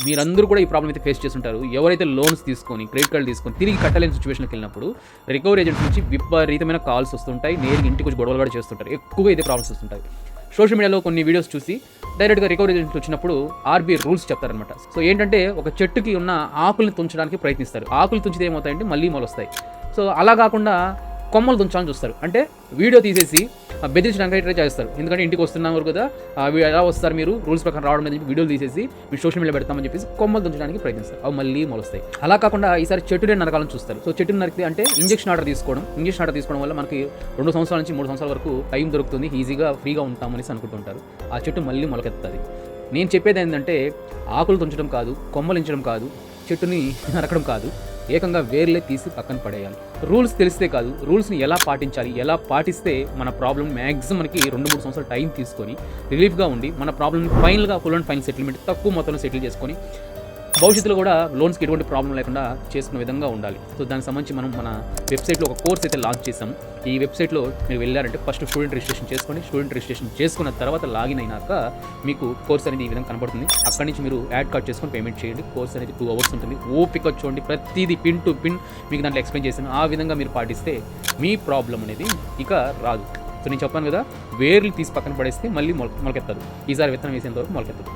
మీరందరూ కూడా ఈ ప్రాబ్లం అయితే ఫేస్ చేస్తుంటారు. ఎవరైతే లోన్స్ తీసుకొని క్రెడిట్ కార్డులు తీసుకొని తిరిగి కట్టలేని సిచ్యువేషన్కి వెళ్ళినప్పుడు రికవరీ ఏజెంట్స్ నుంచి విపరీతమైన కాల్స్ వస్తుంటాయి. నేరుగా ఇంటికి వచ్చి గొడవలు కూడా చేస్తుంటారు. ఎక్కువగా ఇదే ప్రాబ్లమ్స్ వస్తుంటాయి. సోషల్ మీడియాలో కొన్ని వీడియోస్ చూసి డైరెక్ట్గా రికవరీ ఏజెంట్స్ వచ్చినప్పుడు ఆర్బీఐ రూల్స్ చెప్తారనమాట. సో ఏంటంటే ఒక చెట్టుకి ఉన్న ఆకుల్ని తుంచడానికి ప్రయత్నిస్తారు. ఆకులు తుంచితే ఏమవుతాయంటే మళ్ళీ మొలొస్తాయి. సో అలా కాకుండా కొమ్మలు తుంచాలని చూస్తారు. అంటే వీడియో తీసేసి బెదిరించడానికి ట్రై చేస్తారు. ఎందుకంటే ఇంటికి వస్తున్నారు కదా, ఎలా వస్తారు మీరు రూల్స్ ప్రకారం రావడం అని చెప్పి వీడియోలు తీసేసి మీరు సోషల్ మీడియా పెడతామని చెప్పేసి కొమ్మలు తుంచడానికి ప్రయత్నిస్తారు. అవి మళ్ళీ మొలుస్తాయి. అలా కాకుండా ఈసారి చెట్టుని నరకాలని చూస్తారు. సో చెట్టుని నరికితే అంటే ఇంజెక్షన్ ఆర్డర్ తీసుకోవడం వల్ల మనకి 2 సంవత్సరాల నుంచి 3 సంవత్సరాల వరకు టైం దొరుకుతుంది, ఈజీగా ఫ్రీగా ఉంటామనేసి అనుకుంటుంటారు. ఆ చెట్టు మళ్ళీ మొలకెత్తుంది. నేను చెప్పేది ఏంటంటే ఆకులు తుంచడం కాదు, కొమ్మలించడం కాదు, చెట్టుని నరకడం కాదు, ఏకంగా వేర్లే తీసి పక్కన పడేయాలి. రూల్స్ తెలిస్తే కాదు, రూల్స్ని ఎలా పాటించాలి, ఎలా పాటిస్తే మన ప్రాబ్లం మ్యాక్సిమం మనకి 2-3 సంవత్సరాలు టైం తీసుకొని రిలీఫ్గా ఉండి మన ప్రాబ్లమ్ని ఫైనల్గా ఫుల్ అండ్ ఫైనల్ సెటిల్మెంట్ తక్కువ మొత్తంలో సెటిల్ చేసుకొని భవిష్యత్తులో కూడా లోన్స్కి ఎటువంటి ప్రాబ్లం లేకుండా చేసుకునే విధంగా ఉండాలి. సో దానికి సంబంధించి మనం మన వెబ్సైట్లో ఒక కోర్స్ అయితే లాంచ్ చేసాము. ఈ వెబ్సైట్లో మీరు వెళ్ళారంటే ఫస్ట్ స్టూడెంట్ రిజిస్ట్రేషన్ చేసుకోండి. స్టూడెంట్ రిజిస్ట్రేషన్ చేసుకున్న తర్వాత లాగిన్ అయినాక మీకు కోర్స్ అనేది ఈ విధంగా కనబడుతుంది. అక్కడి నుంచి మీరు యాడ్ కార్డ్ చేసుకొని పేమెంట్ చేయండి. కోర్స్ అనేది 2 hours ఉంటుంది. ఓపిక చూడండి, ప్రతిదీ పిన్ టు పిన్ మీకు దాంట్లో ఎక్స్ప్లెయిన్ చేశాను. ఆ విధంగా మీరు పాటిస్తే మీ ప్రాబ్లం అనేది ఇక రాదు. సో నేను చెప్పాను కదా, వేర్లు తీసి పక్కన పడేస్తే మళ్ళీ మొలకెత్తదు. ఈసారి విత్తనం వేసేంత వరకు మొలకెత్తదు.